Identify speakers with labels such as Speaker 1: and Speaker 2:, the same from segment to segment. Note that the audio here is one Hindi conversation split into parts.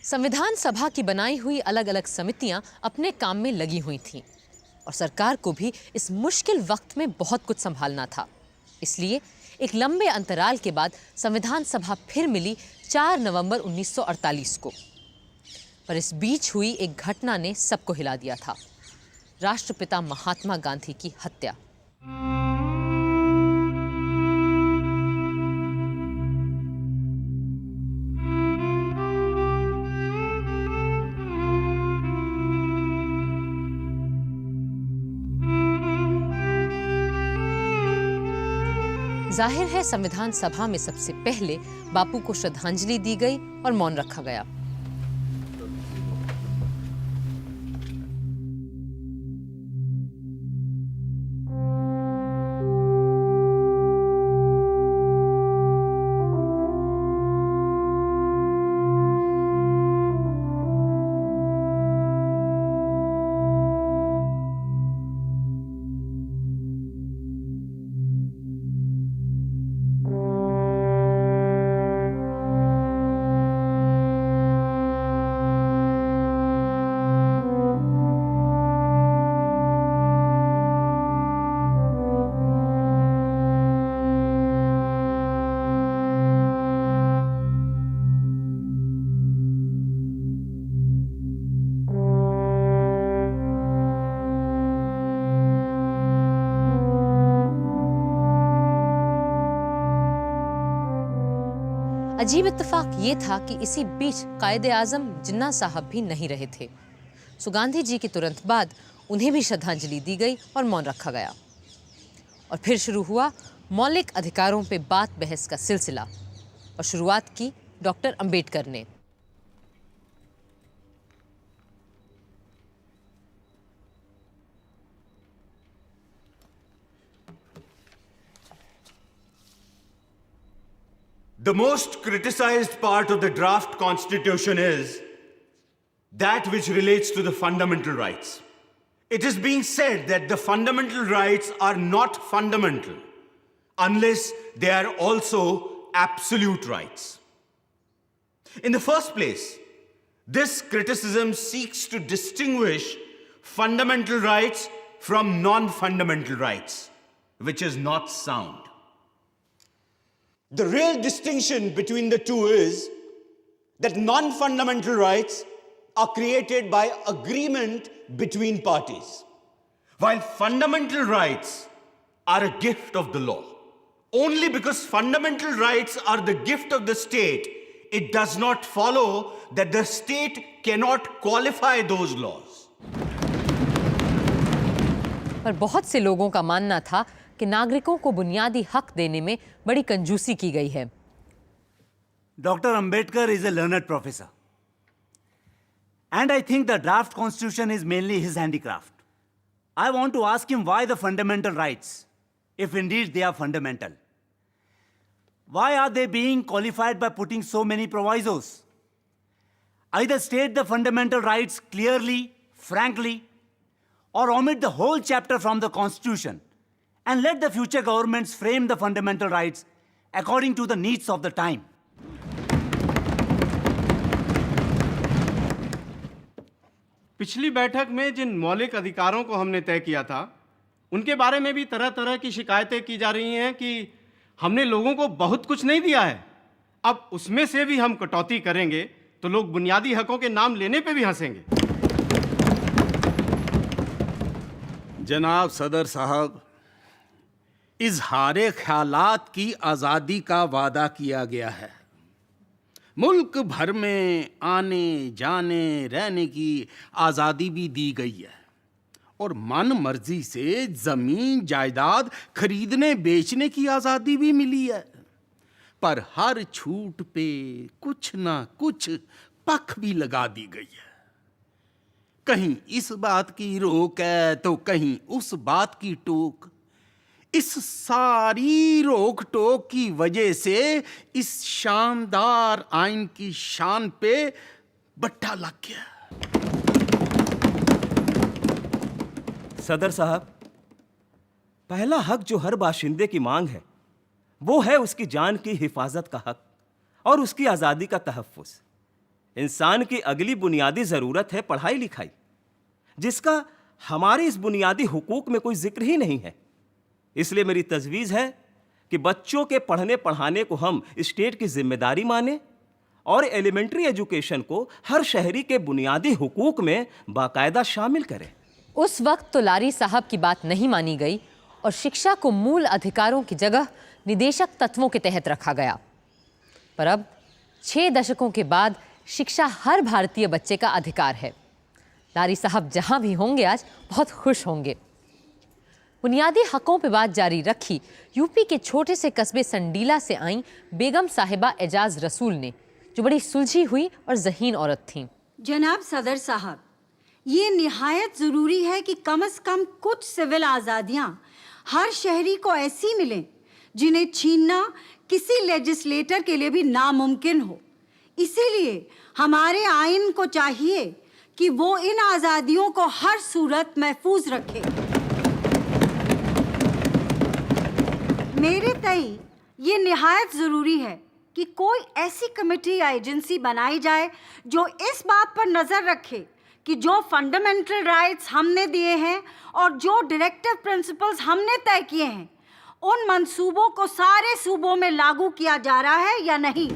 Speaker 1: संविधान सभा की बनाई हुई अलग अलग समितियां अपने काम में लगी हुई थीं और सरकार को भी इस मुश्किल वक्त में बहुत कुछ संभालना था। इसलिए एक लंबे अंतराल के बाद संविधान सभा फिर मिली 4 नवंबर 1948 को। पर इस बीच हुई एक घटना ने सबको हिला दिया था, राष्ट्रपिता महात्मा गांधी की हत्या। जाहिर है संविधान सभा में सबसे पहले बापू को श्रद्धांजलि दी गई और मौन रखा गया। अजीब इत्तेफाक ये था कि इसी बीच कायदे आजम जिन्ना साहब भी नहीं रहे थे। सो गांधी जी के तुरंत बाद उन्हें भी श्रद्धांजलि दी गई और मौन रखा गया। और फिर शुरू हुआ मौलिक अधिकारों पे बात बहस का सिलसिला और शुरुआत की डॉक्टर अंबेडकर ने।
Speaker 2: The most criticized part of the draft constitution is that which relates to the fundamental rights. It is being said that the fundamental rights are not fundamental unless they are also absolute rights. In the first place, this criticism seeks to distinguish fundamental rights from non-fundamental rights, which is not sound. The real distinction between the two is that non-fundamental rights are created by agreement between parties, while fundamental rights are a gift of the law. Only because fundamental rights are the gift of the state, it does not follow that the state cannot qualify those laws.
Speaker 1: पर बहुत से लोगों का मानना था कि नागरिकों को बुनियादी हक देने में बड़ी कंजूसी की गई है।
Speaker 3: Dr. Ambedkar is a learned professor. And I think the draft constitution is mainly his handicraft. I want to ask him why the fundamental rights, if indeed they are fundamental. Why are they being qualified by putting so many provisos? Either state the fundamental rights clearly, frankly, or omit the whole chapter from the constitution and let the future governments frame the fundamental rights according to the needs of the time.
Speaker 4: पिछली बैठक में जिन मौलिक अधिकारों को हमने तय किया था, उनके बारे में भी तरह तरह की शिकायतें की जा रही हैं कि हमने लोगों को बहुत कुछ नहीं दिया है। अब उसमें से भी हम कटौती करेंगे तो लोग बुनियादी हकों के नाम लेने पे भी हंसेंगे।
Speaker 5: जनाब सदर साहब, इजहारे ख्यालात की आज़ादी का वादा किया गया है। मुल्क भर में आने जाने रहने की आज़ादी भी दी गई है और मन मर्जी से ज़मीन जायदाद खरीदने बेचने की आज़ादी भी मिली है। पर हर छूट पे कुछ ना कुछ पख भी लगा दी गई है। कहीं इस बात की रोक है तो कहीं उस बात की टोक। इस सारी रोक टोक की वजह से इस शानदार आइन की शान पे बट्टा लग गया।
Speaker 6: सदर साहब, पहला हक जो हर बाशिंदे की मांग है वो है उसकी जान की हिफाजत का हक और उसकी आज़ादी का तहफ़्फ़ुज़। इंसान की अगली बुनियादी जरूरत है पढ़ाई लिखाई, जिसका हमारे इस बुनियादी हुकूक में कोई जिक्र ही नहीं है। इसलिए मेरी तजवीज़ है कि बच्चों के पढ़ने पढ़ाने को हम स्टेट की जिम्मेदारी माने और एलिमेंट्री एजुकेशन को हर शहरी के बुनियादी हुकूक में बाकायदा शामिल करें।
Speaker 1: उस वक्त तो लारी साहब की बात नहीं मानी गई और शिक्षा को मूल अधिकारों की जगह निदेशक तत्वों के तहत रखा गया। पर अब 6 दशकों के बाद शिक्षा हर भारतीय बच्चे का अधिकार है। लारी साहब जहां भी होंगे आज बहुत खुश होंगे। बुनियादी हकों पे बात जारी रखी यूपी के छोटे से कस्बे संडीला से आई बेगम साहिबा एजाज रसूल ने, जो बड़ी सुलझी हुई और ज़हीन औरत थीं।
Speaker 7: जनाब सदर साहब, ये निहायत ज़रूरी है कि कम से कम कुछ सिविल आज़ादियाँ हर शहरी को ऐसी मिलें जिन्हें छीनना किसी लेजिस्लेटर के लिए भी नामुमकिन हो। इसीलिए हमारे आइन को चाहिए कि वो इन आज़ादियों को हर सूरत महफूज रखे। मेरे तई ये निहायत ज़रूरी है कि कोई ऐसी कमेटी या एजेंसी बनाई जाए जो इस बात पर नज़र रखे कि जो फंडामेंटल राइट्स हमने दिए हैं और जो डायरेक्टिव प्रिंसिपल्स हमने तय किए हैं, उन मंसूबों को सारे सूबों में लागू किया जा रहा है या नहीं।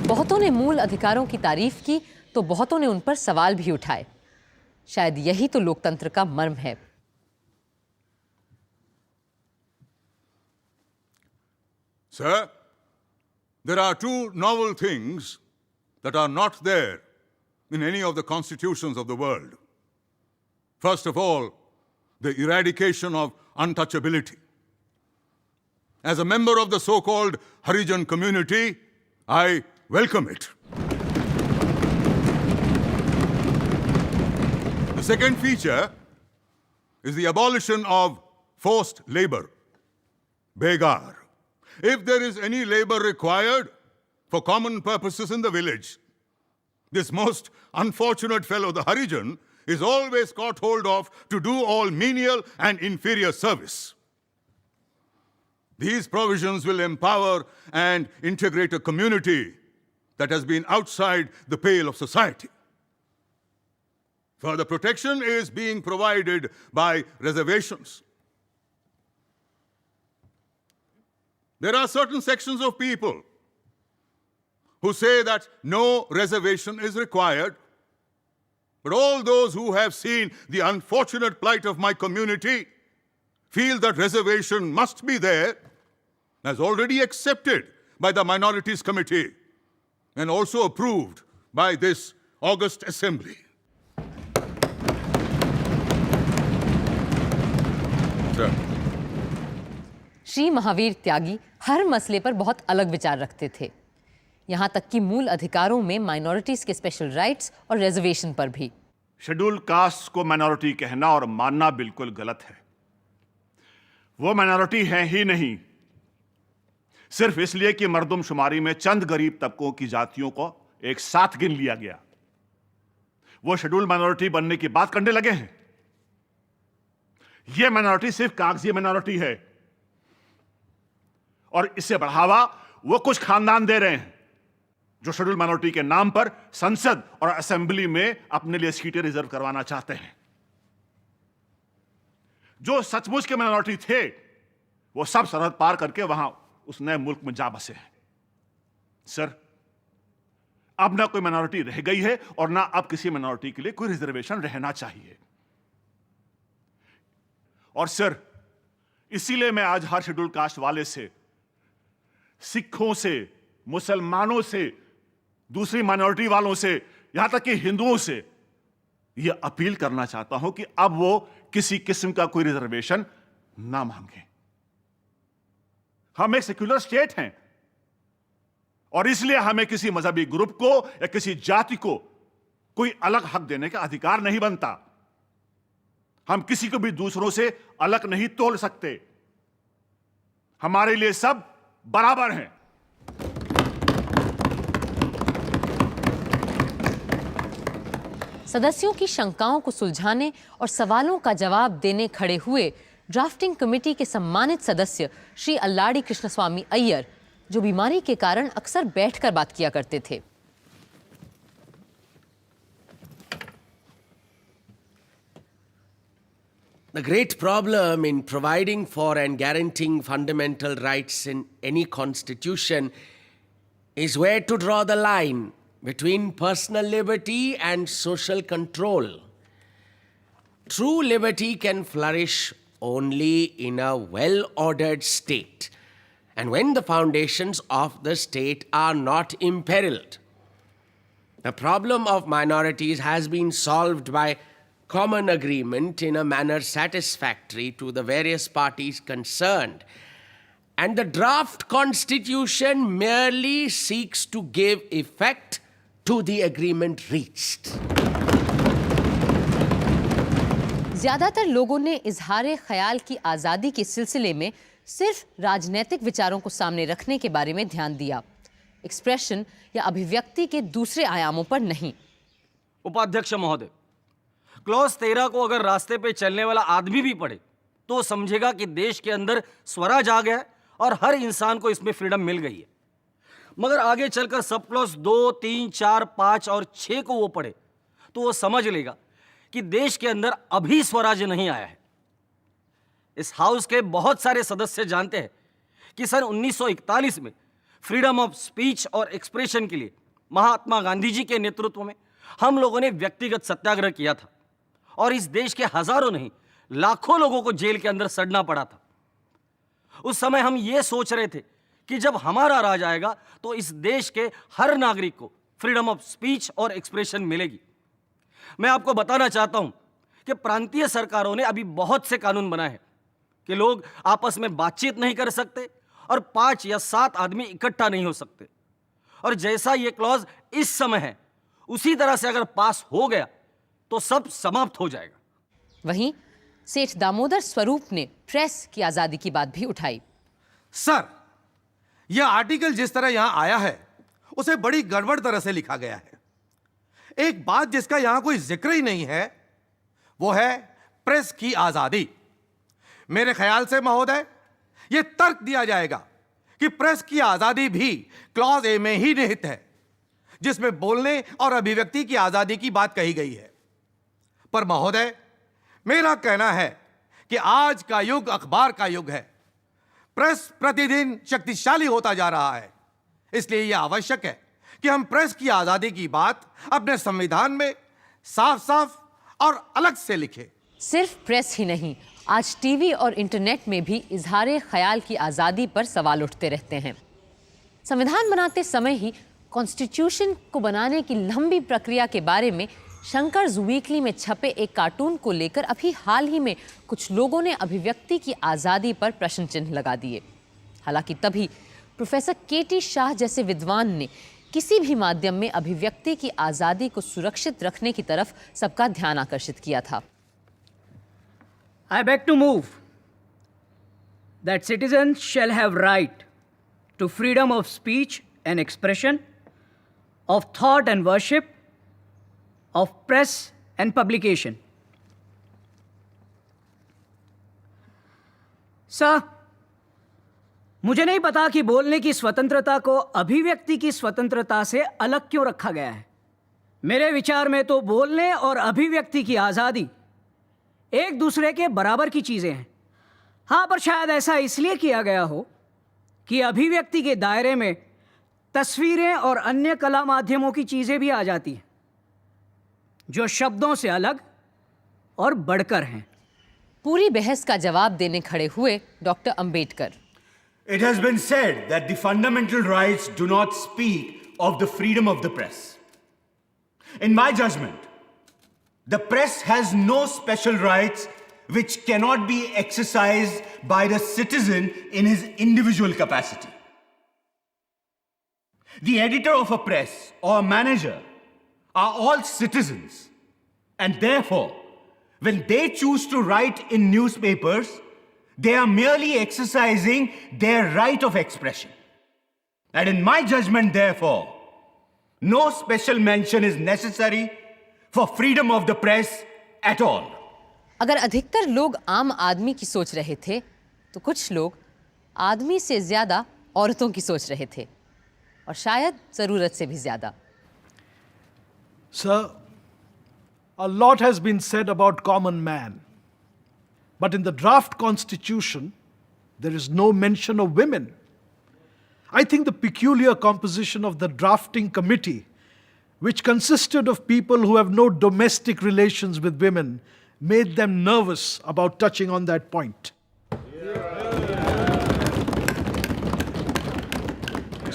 Speaker 1: बहुतों ने मूल अधिकारों की तारीफ की तो बहुतों ने उन पर सवाल भी उठाए। शायद यही तो लोकतंत्र का मर्म है।
Speaker 8: Sir, there are 2 novel things that are not there in any of the constitutions of the world. First of all, the eradication of untouchability. As a member of the so-called Harijan community, I welcome it. The second feature is the abolition of forced labor, begar. If there is any labor required for common purposes in the village, this most unfortunate fellow, the Harijan, is always caught hold of to do all menial and inferior service. These provisions will empower and integrate a community that has been outside the pale of society. Further protection is being provided by reservations. There are certain sections of people who say that no reservation is required, but all those who have seen the unfortunate plight of my community feel that reservation must be there, as already accepted by the Minorities Committee and also approved by this august assembly. Sir.
Speaker 1: Shri Mahavir त्यागी हर मसले पर बहुत अलग विचार रखते थे, यहाँ तक कि मूल अधिकारों में माइनॉरिटीज के स्पेशल राइट्स और रिजर्वेशन पर भी।
Speaker 9: शेड्यूल कास्ट को माइनॉरिटी कहना और मानना बिल्कुल गलत है। वो माइनॉरिटी है ही नहीं, सिर्फ इसलिए कि मर्दमशुमारी में चंद गरीब तबकों की जातियों को एक साथ गिन लिया गया, वो शेड्यूल माइनॉरिटी बनने की बात करने लगे हैं। ये माइनॉरिटी सिर्फ कागजी माइनॉरिटी है और इसे बढ़ावा वो कुछ खानदान दे रहे हैं जो शेड्यूल माइनॉरिटी के नाम पर संसद और असेंबली में अपने लिए सीटें रिजर्व करवाना चाहते हैं। जो सचमुच के माइनॉरिटी थे वो सब सरहद पार करके वहां उस नए मुल्क में जा बसे हैं। सर, अब ना कोई माइनॉरिटी रह गई है और ना अब किसी माइनॉरिटी के लिए कोई रिजर्वेशन रहना चाहिए। और सर, इसीलिए मैं आज हर शेड्यूल कास्ट वाले से, सिखों से, मुसलमानों से, दूसरी माइनॉरिटी वालों से, यहां तक कि हिंदुओं से यह अपील करना चाहता हूं कि अब वो किसी किस्म का कोई रिजर्वेशन ना मांगे। हम एक सेक्युलर स्टेट हैं और इसलिए हमें किसी मजहबी ग्रुप को या किसी जाति को कोई अलग हक देने का अधिकार नहीं बनता। हम किसी को भी दूसरों से अलग नहीं तोल सकते। हमारे लिए सब बराबर हैं।
Speaker 1: सदस्यों की शंकाओं को सुलझाने और सवालों का जवाब देने खड़े हुए ड्राफ्टिंग कमेटी के सम्मानित सदस्य श्री अल्लाड़ी कृष्णस्वामी अय्यर, जो बीमारी के कारण अक्सर बैठकर बात किया करते थे।
Speaker 10: The great problem in providing for and guaranteeing fundamental rights in any constitution is where to draw the line between personal liberty and social control. True liberty can flourish only in a well-ordered state, and when the foundations of the state are not imperiled. The problem of minorities has been solved by common agreement in a manner satisfactory to the various parties concerned, and the draft constitution merely seeks to give effect to the agreement reached.
Speaker 1: ज्यादातर लोगों ने इजहार ख्याल की आज़ादी के सिलसिले में सिर्फ राजनीतिक विचारों को सामने रखने के बारे में ध्यान दिया, एक्सप्रेशन या अभिव्यक्ति के दूसरे आयामों पर नहीं।
Speaker 11: उपाध्यक्ष महोदय, क्लॉज 13 को अगर रास्ते पे चलने वाला आदमी भी पढ़े तो समझेगा कि देश के अंदर स्वराज आ गया है और हर इंसान को इसमें फ्रीडम मिल गई है। मगर आगे चलकर सब क्लॉज 2, 3, 4, 5 और 6 को वो पढ़े तो वो समझ लेगा कि देश के अंदर अभी स्वराज नहीं आया है। इस हाउस के बहुत सारे सदस्य जानते हैं कि सन 1941 में फ्रीडम ऑफ स्पीच और एक्सप्रेशन के लिए महात्मा गांधी जी के नेतृत्व में हम लोगों ने व्यक्तिगत सत्याग्रह किया था और इस देश के हजारों नहीं लाखों लोगों को जेल के अंदर सड़ना पड़ा था। उस समय हम ये सोच रहे थे कि जब हमारा राज आएगा तो इस देश के हर नागरिक को फ्रीडम ऑफ स्पीच और एक्सप्रेशन मिलेगी। मैं आपको बताना चाहता हूं कि प्रांतीय सरकारों ने अभी बहुत से कानून बनाए हैं कि लोग आपस में बातचीत नहीं कर सकते और 5 या 7 आदमी इकट्ठा नहीं हो सकते, और जैसा ये क्लॉज इस समय है उसी तरह से अगर पास हो गया तो सब समाप्त हो जाएगा।
Speaker 1: वहीं सेठ दामोदर स्वरूप ने प्रेस की आजादी की बात भी उठाई।
Speaker 12: सर, यह आर्टिकल जिस तरह यहां आया है उसे बड़ी गड़बड़ तरह से लिखा गया है। एक बात जिसका यहां कोई जिक्र ही नहीं है वो है प्रेस की आजादी। मेरे ख्याल से महोदय यह तर्क दिया जाएगा कि प्रेस की आजादी भी क्लॉज ए में ही निहित है, जिसमें बोलने और अभिव्यक्ति की आजादी की बात कही गई है। पर महोदय, मेरा कहना है कि आज का युग अखबार का युग है। प्रेस प्रतिदिन शक्तिशाली होता जा रहा है, इसलिए यह आवश्यक है कि हम प्रेस की आजादी की बात अपने संविधान में साफ साफ और अलग से लिखें।
Speaker 1: सिर्फ प्रेस ही नहीं, आज टीवी और इंटरनेट में भी इजहार ख्याल की आज़ादी पर सवाल उठते रहते हैं। संविधान बनाते समय ही कॉन्स्टिट्यूशन को बनाने की लंबी प्रक्रिया के बारे में शंकर्स वीकली में छपे एक कार्टून को लेकर अभी हाल ही में कुछ लोगों ने अभिव्यक्ति की आज़ादी पर प्रश्न चिन्ह लगा दिए। हालांकि तभी प्रोफेसर के.टी. शाह जैसे विद्वान ने किसी भी माध्यम में अभिव्यक्ति की आज़ादी को सुरक्षित रखने की तरफ सबका ध्यान आकर्षित किया था।
Speaker 13: I beg to move that citizens shall have right to freedom of speech and expression, of thought and worship, of press and publication. Sir, मुझे नहीं पता कि बोलने की स्वतंत्रता को अभिव्यक्ति की स्वतंत्रता से अलग क्यों रखा गया है। मेरे विचार में तो बोलने और अभिव्यक्ति की आज़ादी एक दूसरे के बराबर की चीज़ें हैं। हाँ, पर शायद ऐसा इसलिए किया गया हो कि अभिव्यक्ति के दायरे में तस्वीरें और अन्य कला माध्यमों की चीज़ें भी आ जाती हैं जो शब्दों से अलग और बढ़कर हैं।
Speaker 1: पूरी बहस का जवाब देने खड़े हुए doctor Ambedkar.
Speaker 2: It has been said that the fundamental rights do not speak of the freedom of the press. In my judgment, the press has no special rights which cannot be exercised by the citizen in his individual capacity. The editor of a press or manager are all citizens, and therefore, when they choose to write in newspapers, they are merely exercising their right of expression. And in my judgment, therefore, no special mention is necessary for freedom of the press at all.
Speaker 1: अगर अधिकतर लोग आम आदमी की सोच रहे थे, तो कुछ लोग आदमी से ज्यादा औरतों की सोच रहे थे, और शायद जरूरत से भी ज्यादा।
Speaker 14: Sir, a lot has been said about common man. But in the draft constitution, there is no mention of women. I think the peculiar composition of the drafting committee, which consisted of people who have no domestic relations with women, made them nervous about touching on that point.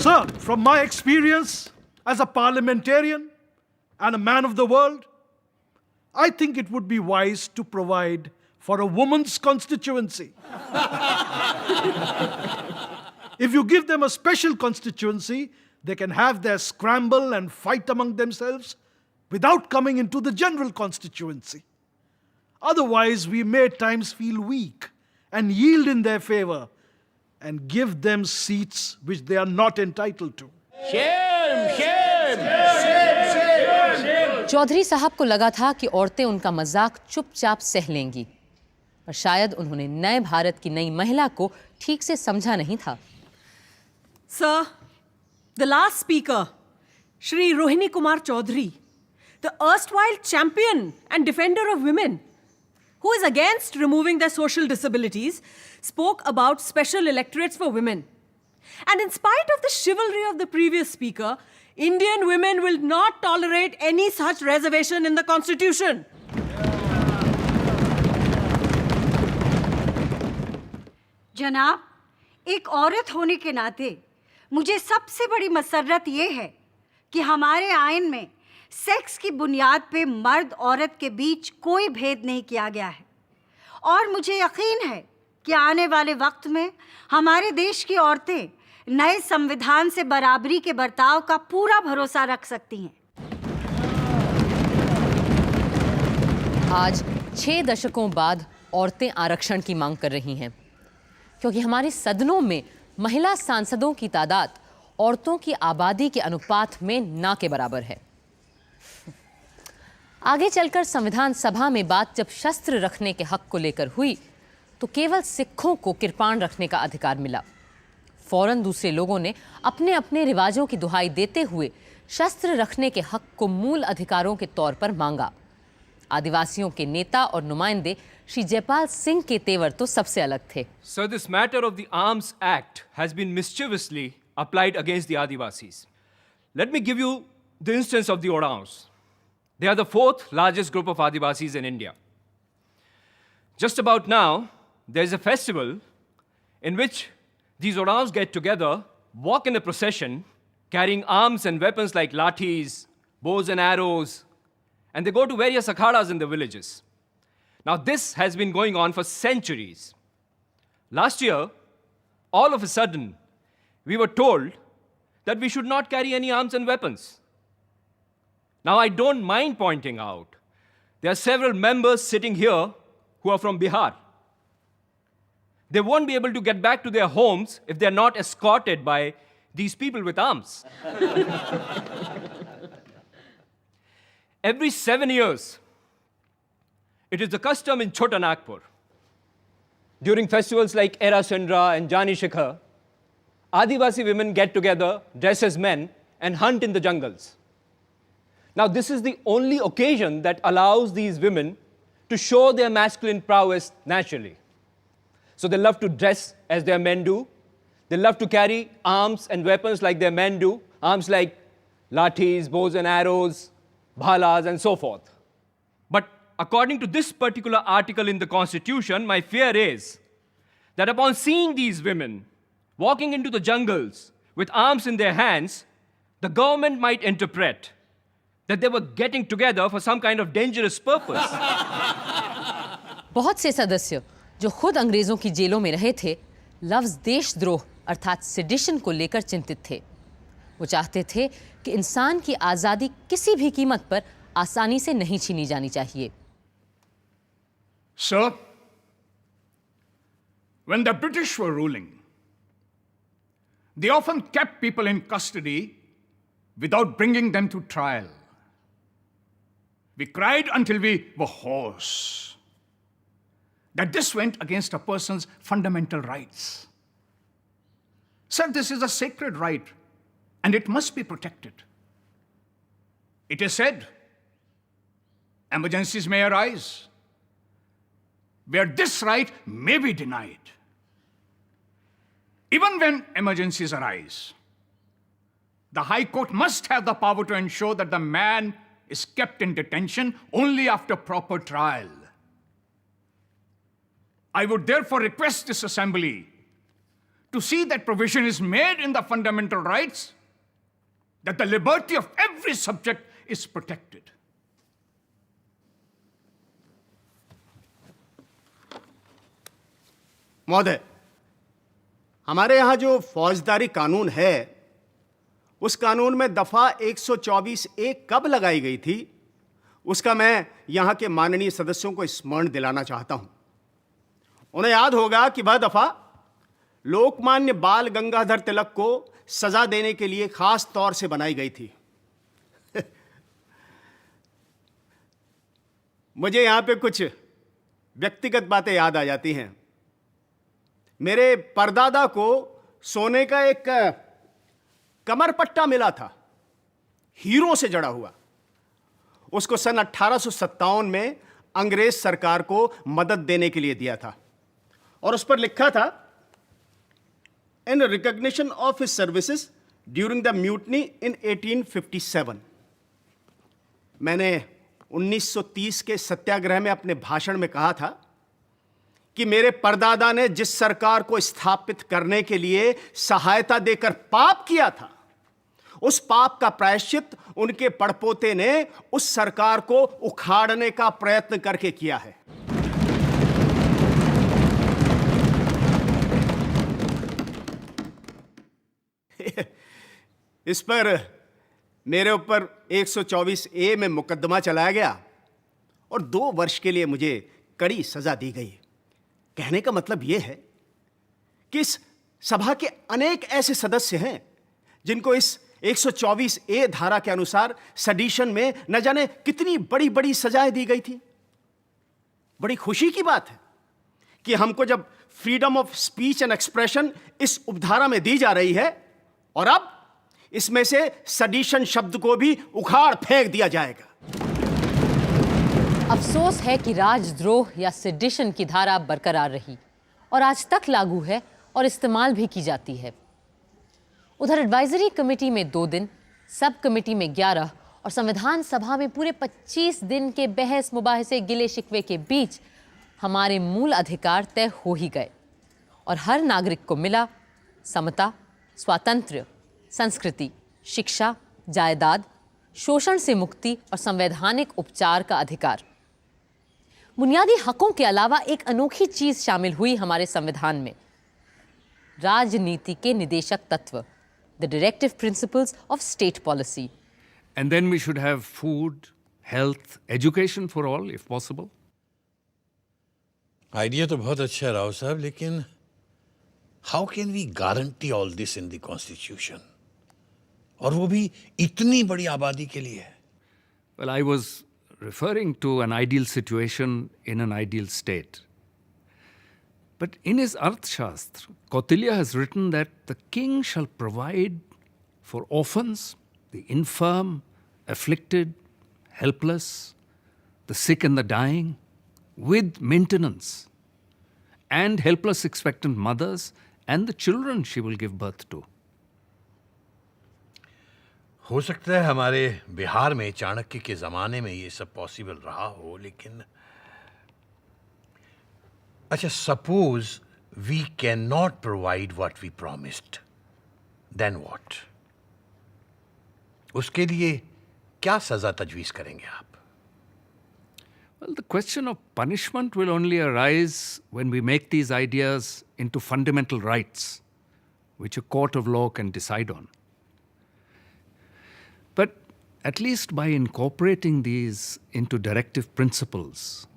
Speaker 14: Sir, from my experience as a parliamentarian and a man of the world, I think it would be wise to provide for a woman's constituency. If you give them a special constituency, they can have their scramble and fight among themselves without coming into the general constituency. Otherwise, we may at times feel weak and yield in their favor and give them seats which they are not entitled to.
Speaker 1: Chaudhary साहब को लगा था कि औरतें उनका मजाक चुपचाप सह लेंगी, पर शायद उन्होंने नए भारत की नई महिला को ठीक से समझा नहीं था।
Speaker 15: Sir, the last speaker, Shri Rohini Kumar Chaudhary, the erstwhile champion and defender of women, who is against removing their social disabilities, spoke about special electorates for women. And in spite of the chivalry of the previous speaker, Indian women will not tolerate any such reservation in the Constitution.
Speaker 7: जनाब, एक औरत होने के नाते मुझे सबसे बड़ी मसर्रत ये है कि हमारे आइन में सेक्स की बुनियाद पे मर्द औरत के बीच कोई भेद नहीं किया गया है और मुझे यकीन है कि आने वाले वक्त में हमारे देश की औरतें नए संविधान से बराबरी के बर्ताव का पूरा भरोसा रख सकती हैं।
Speaker 1: आज 6 दशकों बाद औरतें आरक्षण की मांग कर रही हैं, क्योंकि हमारे सदनों में महिला सांसदों की तादाद औरतों की आबादी के अनुपात में ना के बराबर है। आगे चलकर संविधान सभा में बात जब शस्त्र रखने के हक को लेकर हुई, तो केवल सिखों को किरपान रखने का अधिकार मिला। फौरन दूसरे लोगों ने अपने अपने रिवाजों की दुहाई देते हुए शस्त्र रखने के हक को मूल अधिकारों के तौर पर मांगा। आदिवासियों के नेता और नुमाइंदे श्री जयपाल सिंह के तेवर तो सबसे अलग थे।
Speaker 16: Sir, this matter of the Arms Act has been mischievously applied against the Adivasis. Let me give you the instance of the Oraons. They are the 4th largest group of Adivasis in India. Just about now, there is a festival in which these Oraons get together, walk in a procession, carrying arms and weapons like lathis, bows and arrows, and they go to various akhadas in the villages. Now, this has been going on for centuries. Last year, all of a sudden, we were told that we should not carry any arms and weapons. Now, I don't mind pointing out, there are several members sitting here who are from Bihar. They won't be able to get back to their homes if they're not escorted by these people with arms. Every 7 years, it is the custom in Chota Nagpur, during festivals like Era Sindra and Jani Shikhar, Adivasi women get together, dress as men, and hunt in the jungles. Now, this is the only occasion that allows these women to show their masculine prowess naturally. So they love to dress as their men do. They love to carry arms and weapons like their men do, arms like lathis, bows and arrows, bhalas, and so forth. But according to this particular article in the Constitution, my fear is that upon seeing these women walking into the jungles with arms in their hands, the government might interpret that they were getting together for some kind of dangerous purpose.
Speaker 1: बहुत से सदस्य जो खुद अंग्रेजों की जेलों में रहे थे, लफ्ज देशद्रोह अर्थात सेडिशन को लेकर चिंतित थे। वो चाहते थे कि इंसान की आज़ादी किसी भी कीमत पर आसानी से नहीं छीनी जानी चाहिए।
Speaker 17: Sir, when the British were ruling, they often kept people in custody without bringing them to trial. We cried until we were hoarse that this went against a person's fundamental rights. Sir, this is a sacred right and it must be protected. It is said, emergencies may arise, where this right may be denied. Even when emergencies arise, the High Court must have the power to ensure that the man is kept in detention only after proper trial. I would therefore request this assembly to see that provision is made in the fundamental rights that the liberty of every subject is protected.
Speaker 4: महोदय, हमारे यहाँ जो फौजदारी कानून है, उस कानून में दफा 124A कब लगाई गई थी, उसका मैं यहाँ के माननीय सदस्यों को स्मरण दिलाना चाहता हूँ। उन्हें याद होगा कि वह दफा लोकमान्य बाल गंगाधर तिलक को सजा देने के लिए खास तौर से बनाई गई थी। मुझे यहाँ पे कुछ व्यक्तिगत बातें याद आ जाती हैं। मेरे परदादा को सोने का एक कमरपट्टा मिला था, हीरों से जड़ा हुआ। उसको सन 1857 में अंग्रेज सरकार को मदद देने के लिए दिया था और उस पर लिखा था, in recognition of his services during the mutiny in 1857। मैंने 1930 के सत्याग्रह में अपने भाषण में कहा था कि मेरे परदादा ने जिस सरकार को स्थापित करने के लिए सहायता देकर पाप किया था, उस पाप का प्रायश्चित उनके पड़पोते ने उस सरकार को उखाड़ने का प्रयत्न करके किया है। इस पर मेरे ऊपर 124A में मुकदमा चलाया गया और 2 वर्ष के लिए मुझे कड़ी सजा दी गई। कहने का मतलब यह है कि इस सभा के अनेक ऐसे सदस्य हैं जिनको इस 124A धारा के अनुसार सेडिशन में न जाने कितनी बड़ी बड़ी सजाएं दी गई थी। बड़ी खुशी की बात है कि हमको जब freedom of speech and expression इस उपधारा में दी जा रही है और अब इसमें से सेडिशन शब्द को भी उखाड़ फेंक दिया जाएगा।
Speaker 1: अफसोस है कि राजद्रोह या सेडिशन की धारा बरकरार रही और आज तक लागू है और इस्तेमाल भी की जाती है। उधर एडवाइजरी कमेटी में 2 दिन, सब कमेटी में 11 और संविधान सभा में पूरे 25 दिन के बहस मुबाहिसे गिले शिकवे के बीच हमारे मूल अधिकार तय हो ही गए और हर नागरिक को मिला समता, स्वातंत्र्य, संस्कृति, शिक्षा, जायदाद, शोषण से मुक्ति और संवैधानिक उपचार का अधिकार। बुनियादी हकों के अलावा एक अनोखी चीज शामिल हुई हमारे संविधान में, राजनीति के निदेशक तत्व, the directive principles of state policy.
Speaker 16: And then we should have food, health, education for all, if possible.
Speaker 18: Idea तो बहुत अच्छा है राव साहब, लेकिन how can we guarantee all this in the constitution, और वो भी इतनी बड़ी आबादी के लिए?
Speaker 16: Well, I was referring to an ideal situation in an ideal state. But in his Arthashastra, Kautilya has written that the king shall provide for orphans, the infirm, afflicted, helpless, the sick and the dying, with maintenance, and helpless expectant mothers and the children she will give birth to.
Speaker 18: हो सकता है हमारे बिहार में चाणक्य के ज़माने में ये सब पॉसिबल रहा हो, लेकिन अच्छा, suppose we can not provide what we promised, then what? उसके लिए क्या सजा तजवीज़ करेंगे आप?
Speaker 16: Well, the question of punishment will only arise when we make these ideas into fundamental rights, which a court of law can decide on. But at least by incorporating these into directive principles,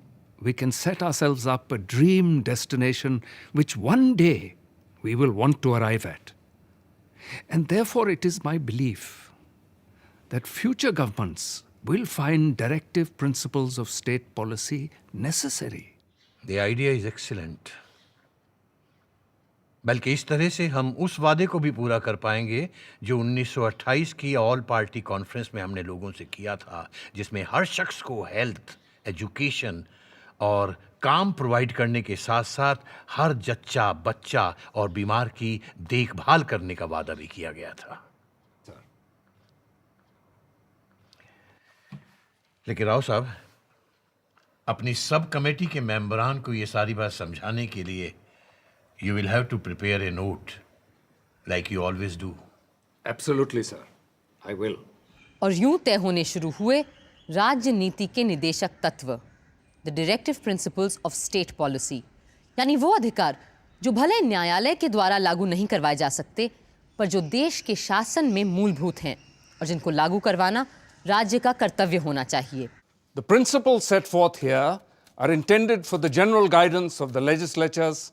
Speaker 16: we can set ourselves up a dream destination which one day we will want to arrive at. And therefore it is my belief that future governments will find directive principles of state policy necessary.
Speaker 18: The idea is excellent. बल्कि इस तरह से हम उस वादे को भी पूरा कर पाएंगे जो 1928 की ऑल पार्टी कॉन्फ्रेंस में हमने लोगों से किया था, जिसमें हर शख्स को हेल्थ, एजुकेशन और काम प्रोवाइड करने के साथ साथ हर जच्चा बच्चा और बीमार की देखभाल करने का वादा भी किया गया था। लेकिन राव साहब, अपनी सब कमेटी के मेंबरान को ये सारी बात समझाने के लिए you will have to prepare a note like you always do.
Speaker 17: Absolutely sir, I will.
Speaker 1: और यूं तय होने शुरू हुए राज्य नीति के निदेशक तत्व, the directive principles of state policy, यानी वो अधिकार जो भले न्यायालय के द्वारा लागू नहीं करवाए जा सकते, पर जो देश के शासन में मूलभूत हैं और जिनको लागू करवाना राज्य का कर्तव्य होना चाहिए।
Speaker 17: The principles set forth here are intended for the general guidance of the legislatures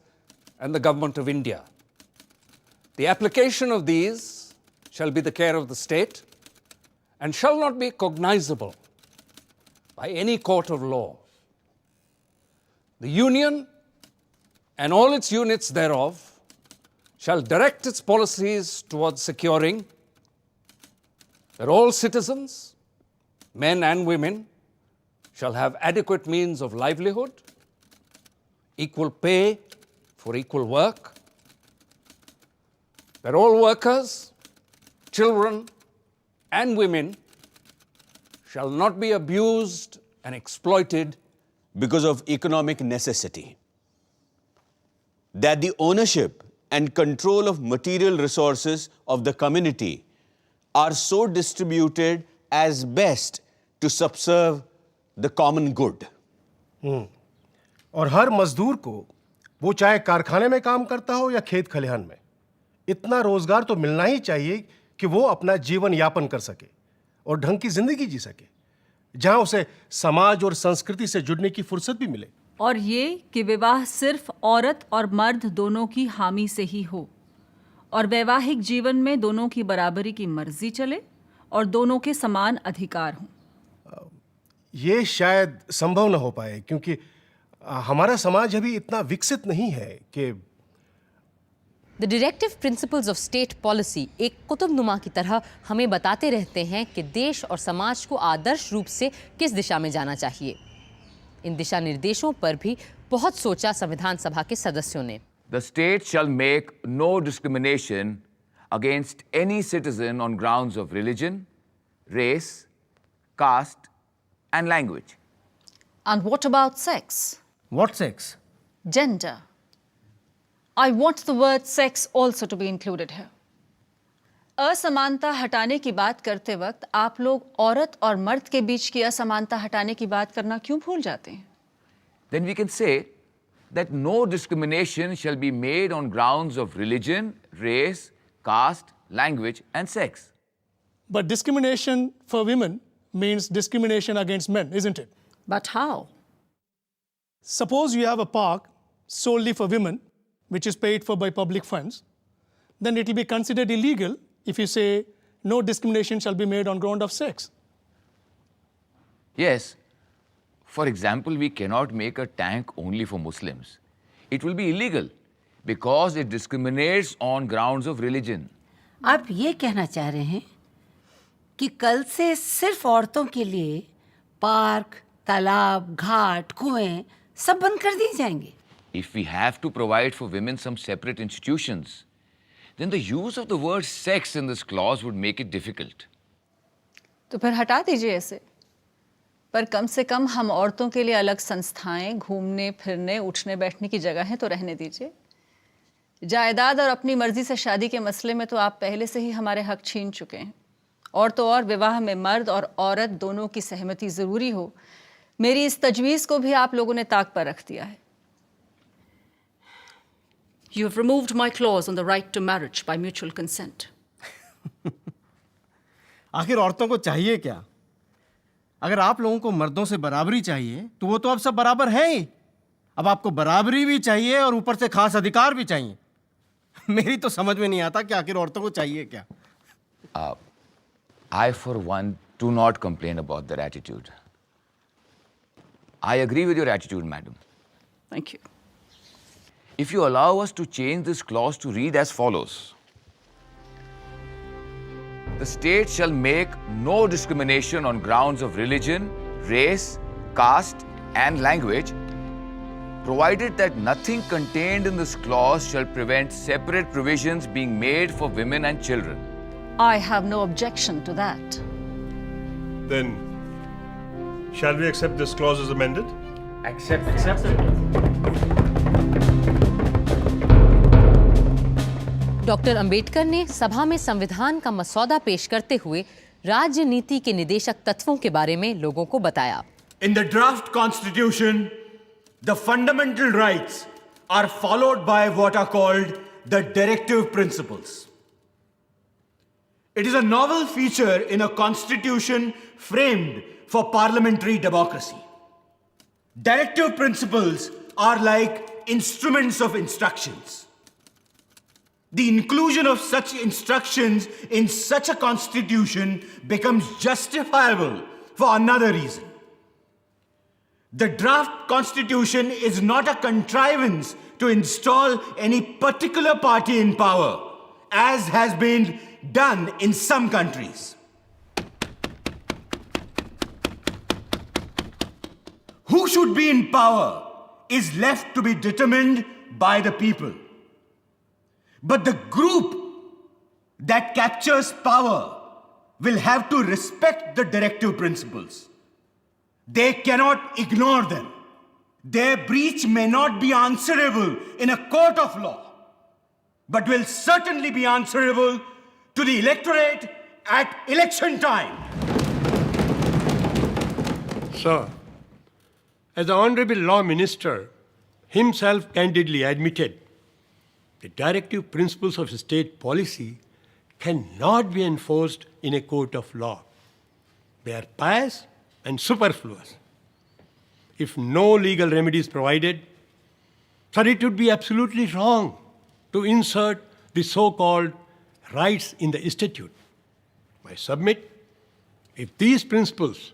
Speaker 17: and the government of India. The application of these shall be the care of the state and shall not be cognizable by any court of law. The Union and all its units thereof shall direct its policies towards securing that all citizens, men and women, shall have adequate means of livelihood, equal pay for equal work, that all workers, children, and women shall not be abused and exploited
Speaker 19: because of economic necessity, that the ownership and control of material resources of the community are so distributed as best to subserve the common good.
Speaker 20: और हर मजदूर को, वो चाहे कारखाने में काम करता हो या खेत खलिहान में, इतना रोजगार तो मिलना ही चाहिए कि वो अपना जीवन यापन कर सके और ढंग की जिंदगी जी सके, जहां उसे समाज और संस्कृति से जुड़ने की फुर्सत भी मिले।
Speaker 15: और ये कि विवाह सिर्फ औरत और मर्द दोनों की हामी से ही हो और वैवाहिक जीवन में दोनों की बराबरी की मर्जी चले और दोनों के समान अधिकार हों।
Speaker 20: ये शायद संभव न हो पाए क्योंकि हमारा समाज अभी इतना विकसित नहीं है कि
Speaker 1: the directive principles of state policy एक कुतुबनुमा की तरह हमें बताते रहते हैं कि देश और समाज को आदर्श रूप से किस दिशा में जाना चाहिए। इन दिशा निर्देशों पर भी बहुत सोचा संविधान सभा के सदस्यों ने।
Speaker 21: The state shall make no discrimination against any citizen on grounds of religion, race, caste, and language.
Speaker 15: And what about sex?
Speaker 20: What sex?
Speaker 15: Gender. I want the word sex also to be included here. असमानता हटाने की बात करते वक्त आप लोग औरत और मर्द के बीच की असमानता हटाने की बात करना क्यों भूल जाते हैं?
Speaker 21: Then we can say that no discrimination shall be made on grounds of religion, race, caste, language, and sex.
Speaker 22: But discrimination for women means discrimination against men, isn't it?
Speaker 15: But how?
Speaker 22: Suppose you have a park solely for women, which is paid for by public funds, then it will be considered illegal if you say no discrimination shall be made on ground of sex.
Speaker 21: Yes. For example, we cannot make a tank only for Muslims. It will be illegal because it discriminates on grounds of religion.
Speaker 23: आप ये कहना चाह रहे हैं कि कल से सिर्फ औरतों के लिए पार्क, तालाब, घाट, कुएं सब बंद कर दिए जाएंगे?
Speaker 21: If we have to provide for women some separate institutions, then the use of the word sex in this clause would make it difficult.
Speaker 15: तो फिर हटा दीजिए इसे। पर कम से कम हम औरतों के लिए अलग संस्थाएं, घूमने फिरने, उठने बैठने की जगह तो रहने दीजिए। जायदाद और अपनी मर्जी से शादी के मसले में तो आप पहले से ही हमारे हक छीन चुके हैं। और तो और विवाह में मर्द और औरत दोनों की सहमति जरूरी हो, मेरी इस तजवीज़ को भी आप लोगों ने ताक पर रख दिया है। You have removed my clause on the right to marriage by mutual consent.
Speaker 20: आखिर औरतों को चाहिए क्या? अगर आप लोगों को मर्दों से बराबरी चाहिए तो वो तो अब सब बराबर हैं ही। अब आपको बराबरी भी चाहिए और ऊपर से खास अधिकार भी चाहिए। मेरी तो समझ में नहीं आता कि आखिर औरतों को चाहिए क्या।
Speaker 21: I, for one, do not complain about their attitude. I agree with your attitude, madam.
Speaker 15: Thank you.
Speaker 21: If you allow us to change this clause to read as follows. The state shall make no discrimination on grounds of religion, race, caste, and language, provided that nothing contained in this clause shall prevent separate provisions being made for women and children.
Speaker 15: I have no objection to that.
Speaker 20: Then, shall we accept this clause as amended?
Speaker 11: Accept it.
Speaker 1: Doctor Ambedkar ने सभा में संविधान का मसौदा पेश करते हुए राजनीति के निदेशक तत्वों के बारे में लोगों को बताया।
Speaker 2: In the draft constitution, the fundamental rights are followed by what are called the directive principles. It is a novel feature in a constitution framed for parliamentary democracy. Directive principles are like instruments of instructions. The inclusion of such instructions in such a constitution becomes justifiable for another reason. The draft constitution is not a contrivance to install any particular party in power, as has been done in some countries. Who should be in power is left to be determined by the people. But the group that captures power will have to respect the directive principles. They cannot ignore them. Their breach may not be answerable in a court of law, but will certainly be answerable to the electorate at election time.
Speaker 20: Sir, as the Honorable Law Minister himself candidly admitted, the directive principles of state policy cannot be enforced in a court of law. They are pious and superfluous. If no legal remedy is provided, sir, it would be absolutely wrong to insert the so-called rights in the statute. I submit, if these principles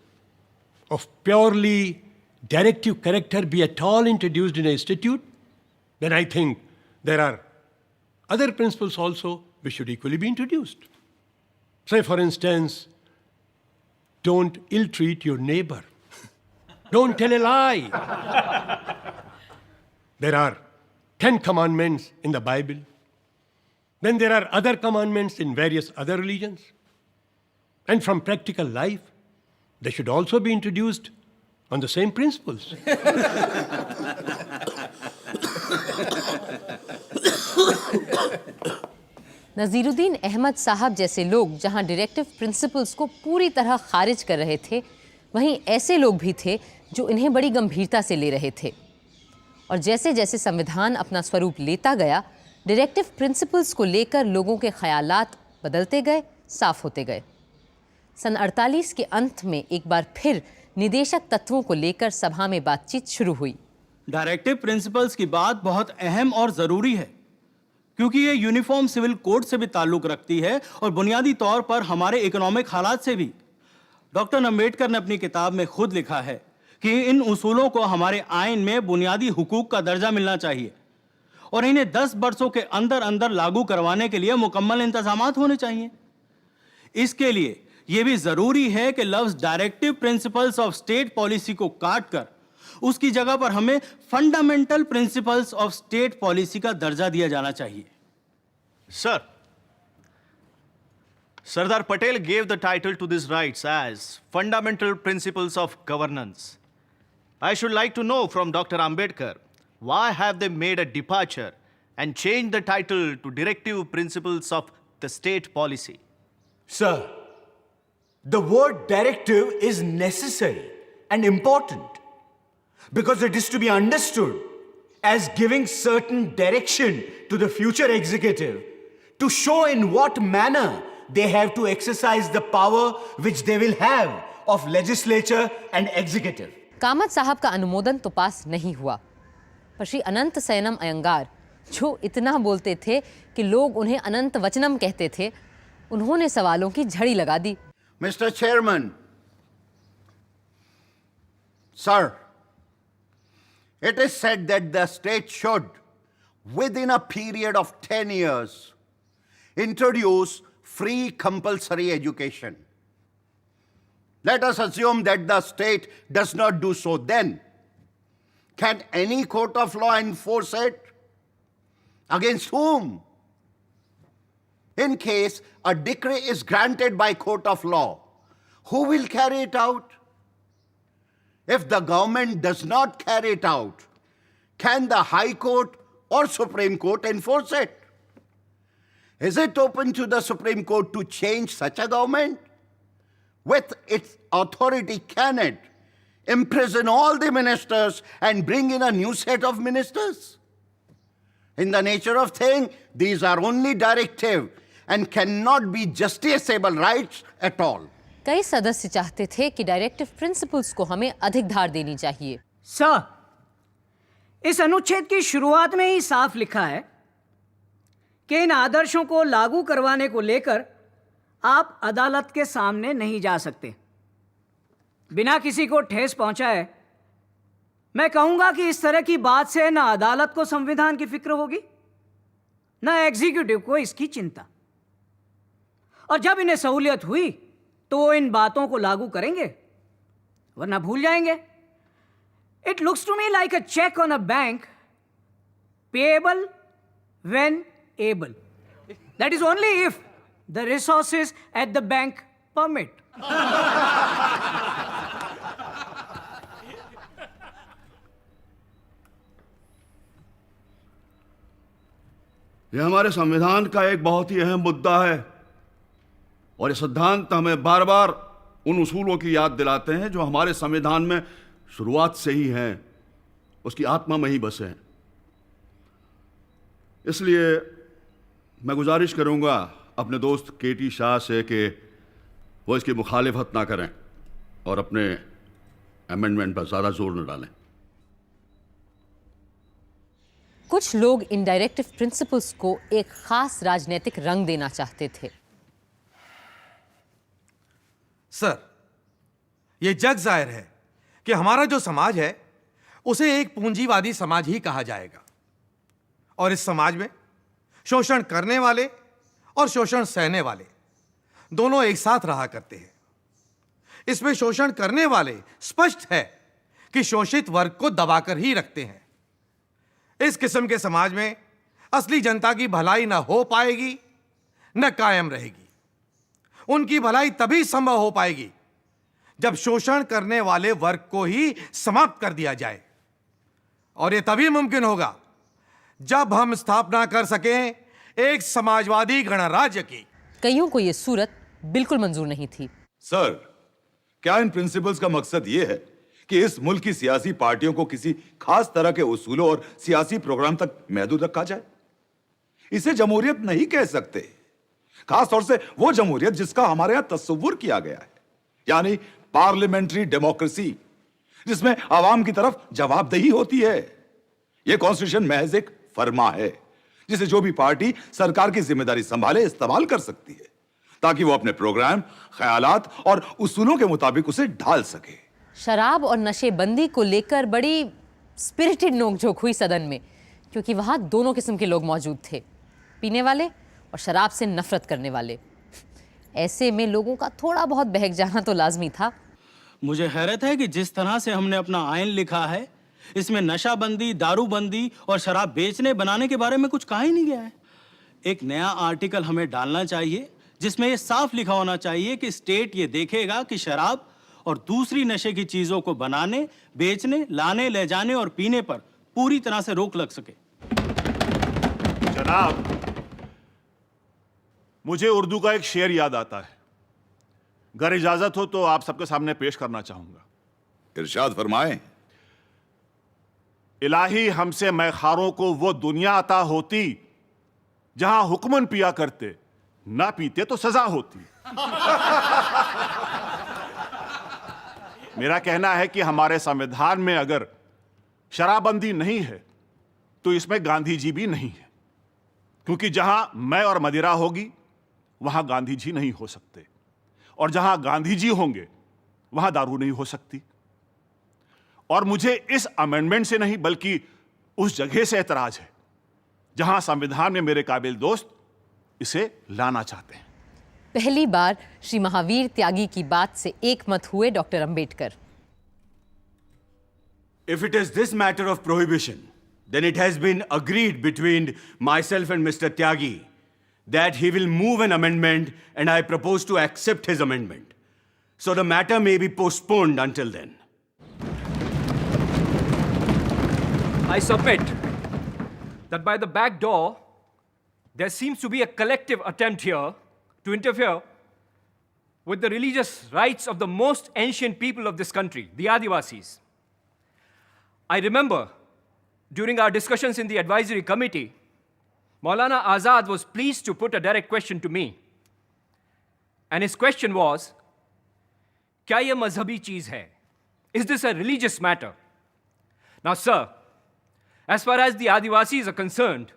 Speaker 20: of purely directive character be at all introduced in a statute, then I think there are other principles also which should equally be introduced. Say, for instance, don't ill-treat your neighbor. Don't tell a lie. There are 10 commandments in the Bible. Then there are other commandments in various other religions. And from practical life, they should also be introduced on the same principles.
Speaker 1: नज़ीरुद्दीन Ahmad साहब जैसे लोग जहां डायरेक्टिव प्रिंसिपल्स को पूरी तरह खारिज कर रहे थे, वहीं ऐसे लोग भी थे जो इन्हें बड़ी गंभीरता से ले रहे थे। और जैसे जैसे संविधान अपना स्वरूप लेता गया, डायरेक्टिव प्रिंसिपल्स को लेकर लोगों के ख्यालात बदलते गए, साफ होते गए। सन 48 के अंत में एक बार फिर निदेशक तत्वों को लेकर सभा में बातचीत शुरू हुई।
Speaker 4: डायरेक्टिव प्रिंसिपल्स की बात बहुत अहम और ज़रूरी है, क्योंकि ये यूनिफॉर्म सिविल कोड से भी ताल्लुक़ रखती है और बुनियादी तौर पर हमारे इकोनॉमिक हालात से भी। डॉक्टर अम्बेडकर ने अपनी किताब में खुद लिखा है कि इन उसूलों को हमारे आइन में बुनियादी हुकूक का दर्जा मिलना चाहिए और इन्हें 10 वर्षों के अंदर अंदर लागू करवाने के लिए मुकम्मल इंतजामात होने चाहिए। इसके लिए यह भी ज़रूरी है कि लफ्ज़ directive principles of state policy को काट कर उसकी जगह पर हमें fundamental principles of state policy का दर्जा दिया जाना चाहिए। Sir, Sardar Patel gave the title to these rights as Fundamental Principles of Governance. I should like to know from Dr. Ambedkar, why have they made a departure and changed the title to Directive Principles of the State Policy?
Speaker 2: Sir, the word directive is necessary and important because it is to be understood as giving certain direction to the future executive to show in what manner they have to exercise the power which they will have of legislature and executive.
Speaker 1: Kamat साहब का अनुमोदन तो पास नहीं हुआ, पर श्री अनंत सयनम अयंगार, जो इतना बोलते थे कि लोग उन्हें अनंत वचनम कहते थे, उन्होंने सवालों की झड़ी लगा दी।
Speaker 3: Mr. Chairman, sir, it is said that the state should, within a period of 10 years, introduce free compulsory education. Let us assume that the state does not do so then. Can any court of law enforce it? Against whom? In case a decree is granted by court of law, who will carry it out? If the government does not carry it out, can the High Court or Supreme Court enforce it? Is it open to the Supreme Court to change such a government? With its authority, can it imprison all the ministers and bring in a new set of ministers? In the nature of thing, these are only directive and cannot be justiciable rights at all.
Speaker 1: कई सदस्य चाहते थे कि डायरेक्टिव प्रिंसिपल्स को हमें अधिक धार देनी चाहिए।
Speaker 13: सर, इस अनुच्छेद की शुरुआत में ही साफ लिखा है कि इन आदर्शों को लागू करवाने को लेकर आप अदालत के सामने नहीं जा सकते। बिना किसी को ठेस पहुंचाए मैं कहूंगा कि इस तरह की बात से न अदालत को संविधान की फिक्र होगी, न एग्जीक्यूटिव को इसकी चिंता। और जब इन्हें सहूलियत हुई तो वो इन बातों को लागू करेंगे, वरना भूल जाएंगे। It looks to me like a cheque on a bank, payable when able. That is only if the resources at the bank permit.
Speaker 5: यह हमारे संविधान का एक बहुत ही अहम मुद्दा है और ये सिद्धांत हमें बार बार उन उसूलों की याद दिलाते हैं जो हमारे संविधान में शुरुआत से ही हैं, उसकी आत्मा में ही बसे हैं। इसलिए मैं गुजारिश करूंगा अपने दोस्त केटी शाह से कि वो इसकी मुखालिफत ना करें और अपने अमेंडमेंट पर ज़्यादा जोर न डालें।
Speaker 1: कुछ लोग इन डायरेक्टिव प्रिंसिपल्स को एक खास राजनीतिक रंग देना चाहते थे।
Speaker 12: सर, यह जग जाहिर है कि हमारा जो समाज है उसे एक पूंजीवादी समाज ही कहा जाएगा और इस समाज में शोषण करने वाले और शोषण सहने वाले दोनों एक साथ रहा करते हैं। इसमें शोषण करने वाले स्पष्ट है कि शोषित वर्ग को दबाकर ही रखते हैं। इस किस्म के समाज में असली जनता की भलाई न हो पाएगी न कायम रहेगी। उनकी भलाई तभी संभव हो पाएगी जब शोषण करने वाले वर्ग को ही समाप्त कर दिया जाए, और यह तभी मुमकिन होगा जब हम स्थापना कर सकें एक समाजवादी गणराज्य की।
Speaker 1: कईयों को यह सूरत बिल्कुल मंजूर नहीं थी।
Speaker 6: सर, क्या इन प्रिंसिपल्स का मकसद यह है कि इस मुल्क की सियासी पार्टियों को किसी खास तरह के उसूलों और सियासी प्रोग्राम तक महदूद रखा जाए? इसे जमहूरियत नहीं कह सकते, खास तौर से वो जमहूरियत जिसका हमारे यहां तस्वुर किया गया है, यानी पार्लियामेंट्री डेमोक्रेसी, जिसमें आवाम की तरफ जवाबदेही होती है। यह कॉन्स्टिट्यूशन महज एक फरमा है जिसे जो भी पार्टी सरकार की जिम्मेदारी संभाले इस्तेमाल कर सकती है ताकि वो अपने प्रोग्राम, ख्यालात और उसूलों के मुताबिक उसे ढाल सके।
Speaker 1: शराब और नशेबंदी को लेकर बड़ी स्पिरिटेड नोकझोंक हुई सदन में, क्योंकि वहां दोनों किस्म के लोग मौजूद थे, पीने वाले और शराब से नफरत करने वाले। ऐसे में लोगों का थोड़ा बहुत बहक जाना तो लाजमी था।
Speaker 4: मुझे हैरत है कि जिस तरह से हमने अपना आइन लिखा है, इसमें नशाबंदी, दारूबंदी और शराब बेचने बनाने के बारे में कुछ कहा ही नहीं गया है। एक नया आर्टिकल हमें डालना चाहिए जिसमें यह साफ लिखा होना चाहिए कि स्टेट ये देखेगा कि शराब और दूसरी नशे की चीजों को बनाने, बेचने, लाने, ले जाने और पीने पर पूरी तरह से रोक लग सके।
Speaker 9: जनाब, मुझे उर्दू का एक शेर याद आता है, अगर इजाजत हो तो आप सबके सामने पेश करना चाहूंगा।
Speaker 6: इरशाद फरमाएं।
Speaker 9: इलाही हमसे मैखारों को वो दुनिया अता होती जहां हुक्मन पिया करते, ना पीते तो सजा होती। मेरा कहना है कि हमारे संविधान में अगर शराबबंदी नहीं है तो इसमें गांधी जी भी नहीं है, क्योंकि जहां मैं और मदिरा होगी वहां गांधी जी नहीं हो सकते, और जहां गांधी जी होंगे वहां दारू नहीं हो सकती। और मुझे इस अमेंडमेंट से नहीं बल्कि उस जगह से एतराज है जहां संविधान में मेरे काबिल दोस्त इसे लाना चाहते हैं।
Speaker 1: पहली बार श्री महावीर त्यागी की बात से एक मत हुए doctor Ambedkar.
Speaker 2: If it is this matter of prohibition, then it has been agreed between myself and Mr. Tyagi that he will move an amendment, and I propose to accept his amendment. So the matter may be postponed until then.
Speaker 16: I submit that by the back door, there seems to be a collective attempt here to interfere with the religious rights of the most ancient people of this country, the Adivasis. I remember during our discussions in the advisory committee, Maulana Azad was pleased to put a direct question to me. And his question was, क्या ये मजहबी चीज है? Is this a religious matter? Now, sir, as far as the Adivasis are concerned,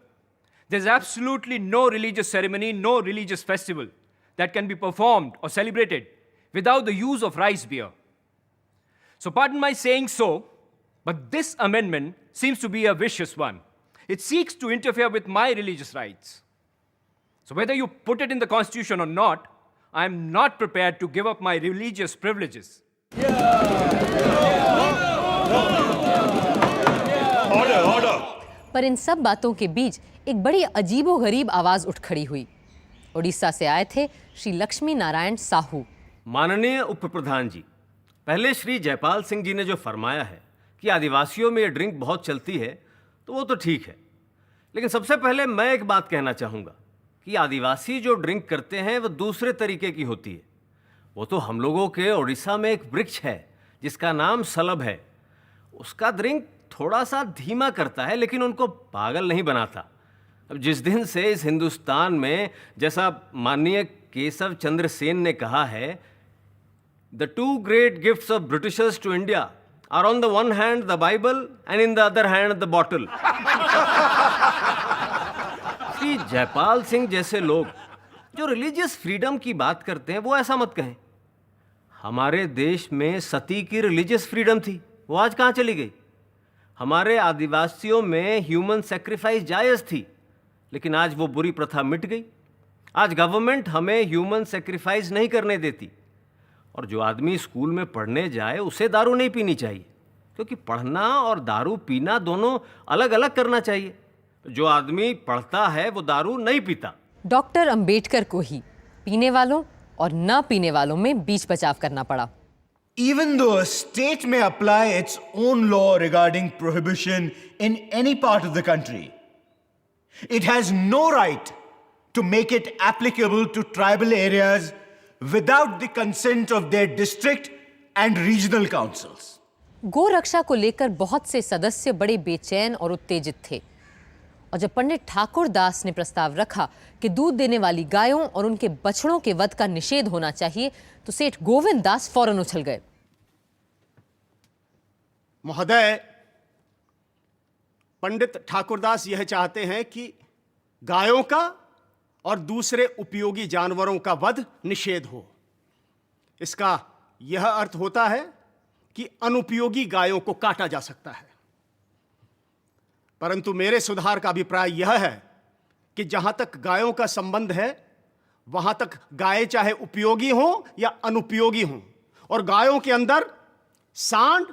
Speaker 16: there's absolutely no religious ceremony, no religious festival that can be performed or celebrated without the use of rice beer. So pardon my saying so, but this amendment seems to be a vicious one. It seeks to interfere with my religious rights. So whether you put it in the Constitution or not, I am not prepared to give up my religious privileges.
Speaker 1: पर इन सब बातों के बीच एक बड़ी अजीबोगरीब आवाज उठ खड़ी हुई। उड़ीसा से आए थे श्री लक्ष्मी नारायण साहू।
Speaker 11: माननीय उप प्रधान जी, पहले श्री जयपाल सिंह जी ने जो फरमाया है कि आदिवासियों में ये ड्रिंक बहुत चलती है, तो वो तो ठीक है, लेकिन सबसे पहले मैं एक बात कहना चाहूँगा कि आदिवासी जो ड्रिंक करते हैं वो दूसरे तरीके की होती है। वो तो हम लोगों के उड़ीसा में एक वृक्ष है जिसका नाम सलब है, उसका ड्रिंक थोड़ा सा धीमा करता है लेकिन उनको पागल नहीं बनाता। अब जिस दिन से इस हिंदुस्तान में, जैसा माननीय केशव चंद्र सेन ने कहा है, the two great gifts of Britishers to India are on the one hand the Bible and in the other hand the bottle. Shri Jaipal Singh जैसे लोग जो रिलीजियस फ्रीडम की बात करते हैं वो ऐसा मत कहें। हमारे देश में सती की रिलीजियस फ्रीडम थी, वो आज कहाँ चली गई? हमारे आदिवासियों में ह्यूमन सेक्रीफाइस जायज़ थी, लेकिन आज वो बुरी प्रथा मिट गई। आज गवर्नमेंट हमें ह्यूमन सेक्रीफाइस नहीं करने देती, और जो आदमी स्कूल में पढ़ने जाए उसे दारू नहीं पीनी चाहिए, क्योंकि पढ़ना और दारू पीना दोनों अलग अलग करना चाहिए। जो आदमी पढ़ता है वो दारू नहीं पीता।
Speaker 1: डॉक्टर अंबेडकर को ही पीने वालों और न पीने वालों में बीच बचाव करना पड़ा।
Speaker 2: Even though a state may apply its own law regarding prohibition in any part of the country, it has no right to make it applicable to tribal areas without the consent of their district and regional councils.
Speaker 1: गो रक्षा को लेकर बहुत से सदस्य बड़े बेचैन और उत्तेजित थे, और जब पंडित ठाकुर दास ने प्रस्ताव रखा कि दूध देने वाली गायों और उनके बछड़ों के वध का निषेध होना चाहिए, तो सेठ गोविंद दास फौरन उछल गए।
Speaker 8: महोदय, पंडित ठाकुरदास यह चाहते हैं कि गायों का और दूसरे उपयोगी जानवरों का वध निषेध हो। इसका यह अर्थ होता है कि अनुपयोगी गायों को काटा जा सकता है। परंतु मेरे सुधार का अभिप्राय यह है कि जहां तक गायों का संबंध है, वहां तक गायें चाहे उपयोगी हों या अनुपयोगी हों, और गायों के अंदर सांड,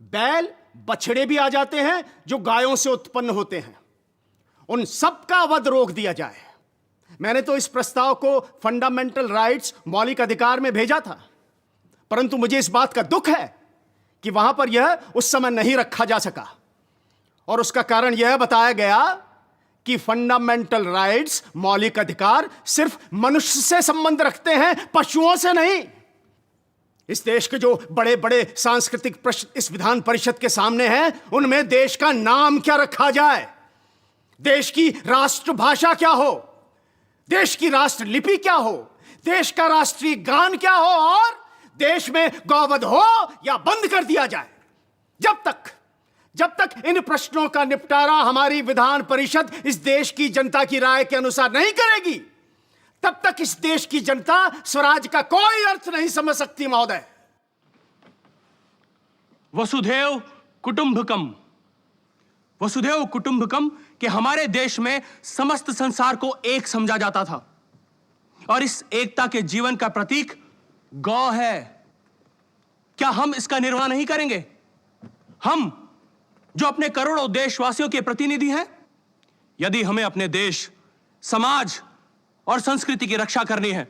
Speaker 8: बैल, बछड़े भी आ जाते हैं जो गायों से उत्पन्न होते हैं, उन सब का वध रोक दिया जाए। मैंने तो इस प्रस्ताव को फंडामेंटल राइट्स, मौलिक अधिकार में भेजा था, परंतु मुझे इस बात का दुख है कि वहां पर यह उस समय नहीं रखा जा सका, और उसका कारण यह बताया गया कि फंडामेंटल राइट्स, मौलिक अधिकार, सिर्फ मनुष्य से संबंध रखते हैं, पशुओं से नहीं। इस देश के जो बड़े बड़े सांस्कृतिक प्रश्न इस विधान परिषद के सामने हैं, उनमें देश का नाम क्या रखा जाए, देश की राष्ट्रभाषा क्या हो, देश की राष्ट्र लिपि क्या हो, देश का राष्ट्रीय गान क्या हो, और देश में गौवध हो या बंद कर दिया जाए। जब तक इन प्रश्नों का निपटारा हमारी विधान परिषद इस देश की जनता की राय के अनुसार नहीं करेगी, तब तक इस देश की जनता स्वराज का कोई अर्थ नहीं समझ सकती। महोदय,
Speaker 10: वसुधैव कुटुंबकम, वसुधैव कुटुंबकम के हमारे देश में समस्त संसार को एक समझा जाता था, और इस एकता के जीवन का प्रतीक गौ है। क्या हम इसका निर्वाह नहीं करेंगे? हम जो अपने करोड़ों देशवासियों के प्रतिनिधि हैं। यदि हमें अपने देश, समाज और संस्कृति की रक्षा करनी है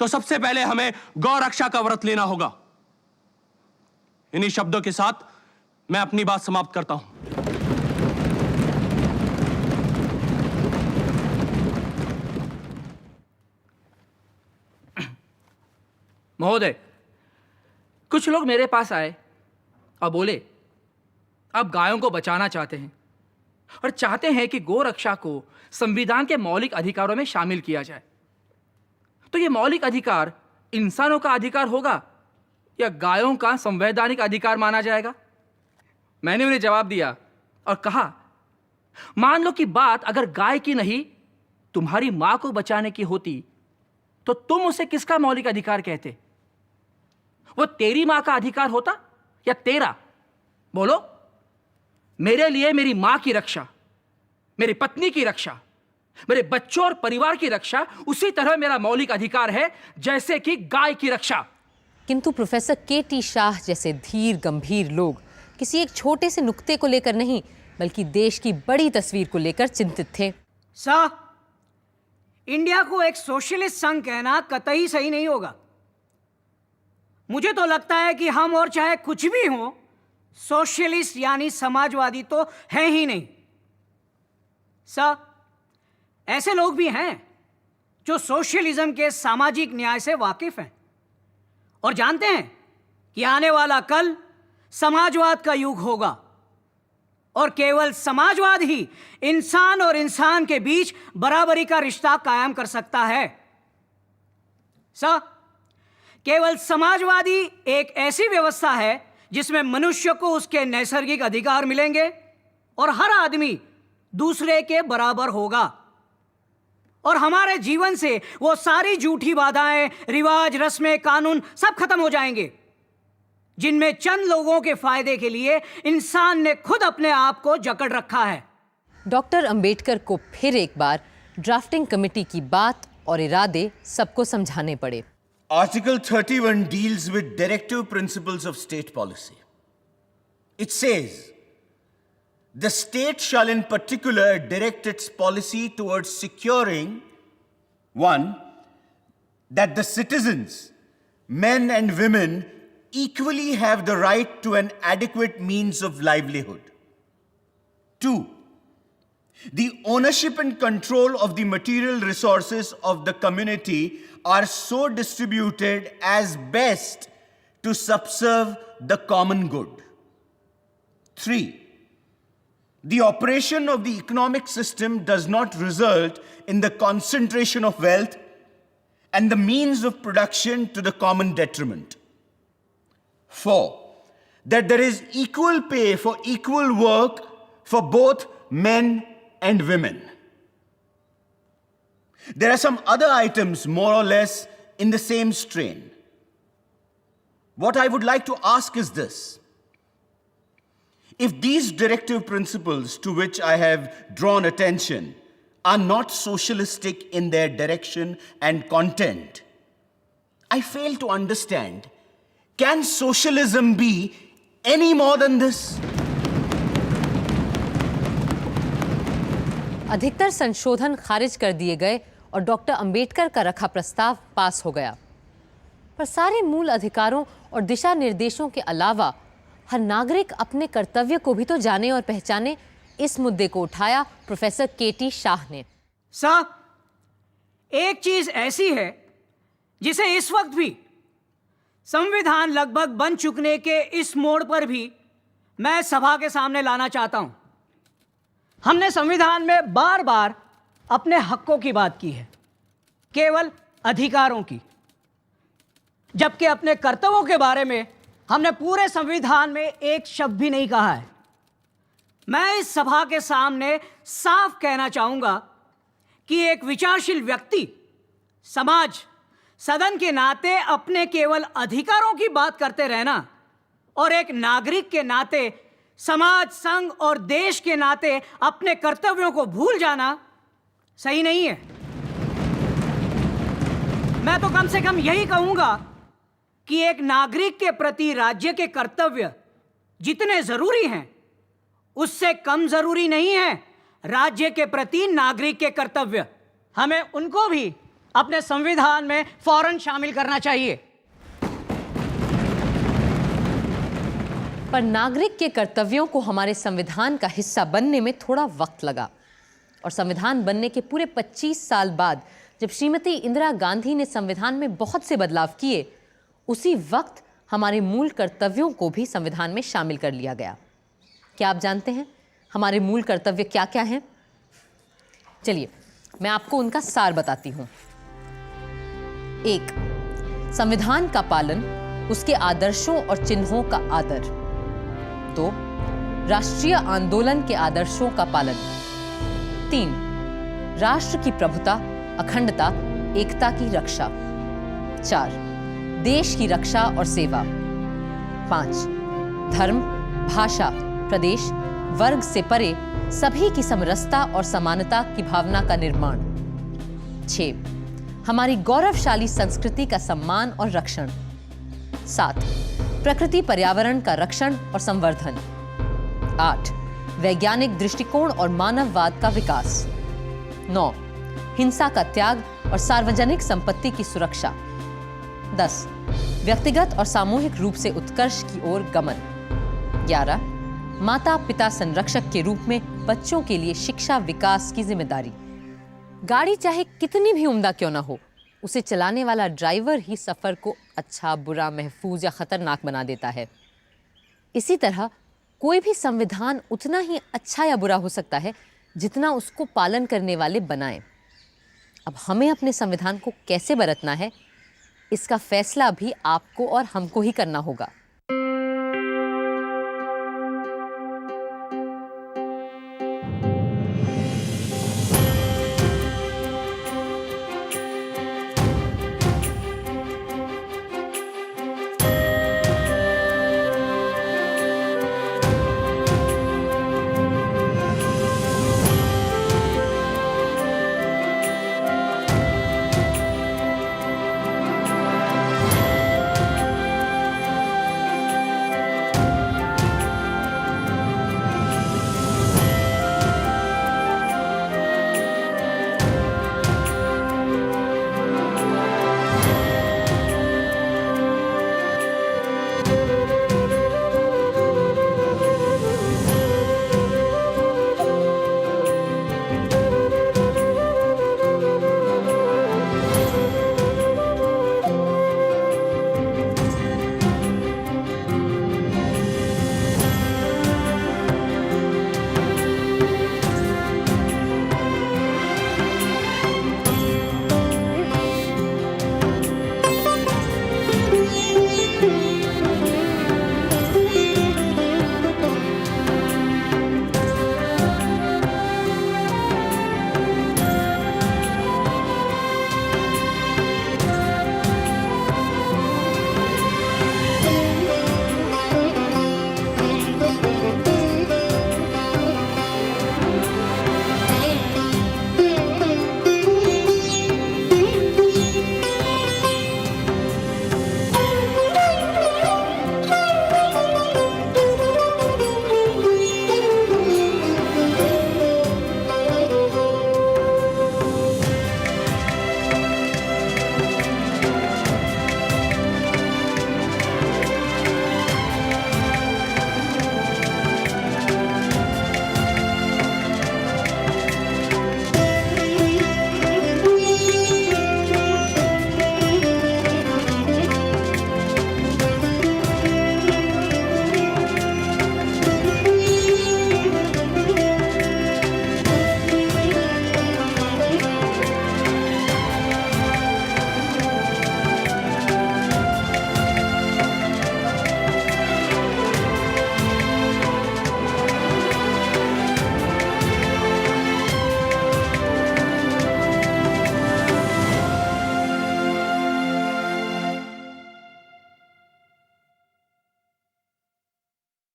Speaker 10: तो सबसे पहले हमें गौ रक्षा का व्रत लेना होगा। इन्हीं शब्दों के साथ मैं अपनी बात समाप्त करता हूं।
Speaker 7: महोदय, कुछ लोग मेरे पास आए और बोले आप गायों को बचाना चाहते हैं और चाहते हैं कि गौ रक्षा को संविधान के मौलिक अधिकारों में शामिल किया जाए। तो ये मौलिक अधिकार इंसानों का अधिकार होगा या गायों का संवैधानिक अधिकार माना जाएगा? मैंने उन्हें जवाब दिया और कहा, मान लो कि बात अगर गाय की नहीं तुम्हारी मां को बचाने की होती तो तुम उसे किसका मौलिक अधिकार कहते? वो तेरी मां का अधिकार होता या तेरा? बोलो। मेरे लिए मेरी मां की रक्षा, मेरी पत्नी की रक्षा, मेरे बच्चों और परिवार की रक्षा उसी तरह मेरा मौलिक अधिकार है जैसे कि गाय की रक्षा।
Speaker 1: किंतु प्रोफेसर के.टी. शाह जैसे धीर गंभीर लोग किसी एक छोटे से नुक्ते को लेकर नहीं बल्कि देश की बड़ी तस्वीर को लेकर चिंतित थे।
Speaker 13: सर, इंडिया को एक सोशलिस्ट संघ कहना कतई सही नहीं होगा। मुझे तो लगता है कि हम और चाहे कुछ भी हों, सोशलिस्ट यानी समाजवादी तो है ही नहीं। सर, ऐसे लोग भी हैं जो सोशलिज्म के सामाजिक न्याय से वाकिफ हैं और जानते हैं कि आने वाला कल समाजवाद का युग होगा और केवल समाजवाद ही इंसान और इंसान के बीच बराबरी का रिश्ता कायम कर सकता है। सर, केवल समाजवादी एक ऐसी व्यवस्था है जिसमें मनुष्य को उसके नैसर्गिक अधिकार मिलेंगे और हर आदमी दूसरे के बराबर होगा और हमारे जीवन से वो सारी झूठी बाधाएं, रिवाज, रस्में, कानून सब खत्म हो जाएंगे जिनमें चंद लोगों के फायदे के लिए इंसान ने खुद अपने आप को जकड़ रखा है।
Speaker 1: डॉक्टर अंबेडकर को फिर एक बार ड्राफ्टिंग कमेटी की बात और इरादे सबको समझाने पड़े।
Speaker 2: Article 31 deals with directive principles of state policy. It says, the state shall in particular direct its policy towards securing, 1, that the citizens, men and women, equally have the right to an adequate means of livelihood. 2, the ownership and control of the material resources of the community are so distributed as best to subserve the common good. 3, the operation of the economic system does not result in the concentration of wealth and the means of production to the common detriment. 4, that there is equal pay for equal work for both men and women. There are some other items more or less in the same strain. What I would like to ask is this. If these directive principles to which I have drawn attention are not socialistic in their direction and content, I fail to understand, can socialism be any more than this?
Speaker 1: अधिकतर संशोधन खारिज कर दिए गए और डॉक्टर अंबेडकर का रखा प्रस्ताव पास हो गया, पर सारे मूल अधिकारों और दिशा निर्देशों के अलावा हर नागरिक अपने कर्तव्य को भी तो जाने और पहचाने, इस मुद्दे को उठाया प्रोफेसर के.टी. शाह ने।
Speaker 13: साहब, एक चीज ऐसी है जिसे इस वक्त भी संविधान लगभग बन चुकने के इस मोड़ पर भी मैं सभा के सामने लाना चाहता हूं। हमने संविधान में बार बार अपने हकों की बात की है, केवल अधिकारों की, जबकि अपने कर्तव्यों के बारे में हमने पूरे संविधान में एक शब्द भी नहीं कहा है। मैं इस सभा के सामने साफ कहना चाहूंगा कि एक विचारशील व्यक्ति, समाज, सदन के नाते अपने केवल अधिकारों की बात करते रहना और एक नागरिक के नाते समाज, संघ और देश के नाते अपने कर्तव्यों को भूल जाना सही नहीं है। मैं तो कम से कम यही कहूंगा कि एक नागरिक के प्रति राज्य के कर्तव्य जितने जरूरी हैं उससे कम जरूरी नहीं है राज्य के प्रति नागरिक के कर्तव्य। हमें उनको भी अपने संविधान में फौरन शामिल करना चाहिए।
Speaker 1: पर नागरिक के कर्तव्यों को हमारे संविधान का हिस्सा बनने में थोड़ा वक्त लगा और संविधान बनने के पूरे 25 साल बाद जब श्रीमती इंदिरा गांधी ने संविधान में बहुत से बदलाव किए, उसी वक्त हमारे मूल कर्तव्यों को भी संविधान में शामिल कर लिया गया। क्या आप जानते हैं हमारे मूल कर्तव्य क्या क्या हैं? चलिए मैं आपको उनका सार बताती हूं। 1. संविधान का पालन, उसके आदर्शों और चिन्हों का आदर। 2. राष्ट्रीय आंदोलन के आदर्शों का पालन। 3. राष्ट्र की प्रभुता, अखंडता, एकता की रक्षा। 4. देश की रक्षा और सेवा। 5. धर्म, भाषा, प्रदेश, वर्ग से परे सभी की समरसता और समानता की भावना का निर्माण। 6. हमारी गौरवशाली संस्कृति का सम्मान और रक्षण। 7. प्रकृति पर्यावरण का रक्षण और संवर्धन। 8. वैज्ञानिक दृष्टिकोण और मानववाद का विकास। 9. हिंसा का त्याग और सार्वजनिक संपत्ति की सुरक्षा। 10. व्यक्तिगत और सामूहिक रूप से उत्कर्ष की ओर गमन। 11. माता पिता संरक्षक के रूप में बच्चों के लिए शिक्षा विकास की जिम्मेदारी। गाड़ी चाहे कितनी भी उम्दा क्यों ना हो, उसे चलाने वाला ड्राइवर ही सफर को अच्छा, बुरा, महफूज या खतरनाक बना देता है। इसी तरह कोई भी संविधान उतना ही अच्छा या बुरा हो सकता है जितना उसको पालन करने वाले बनाएं। अब हमें अपने संविधान को कैसे बरतना है, इसका फैसला भी आपको और हमको ही करना होगा।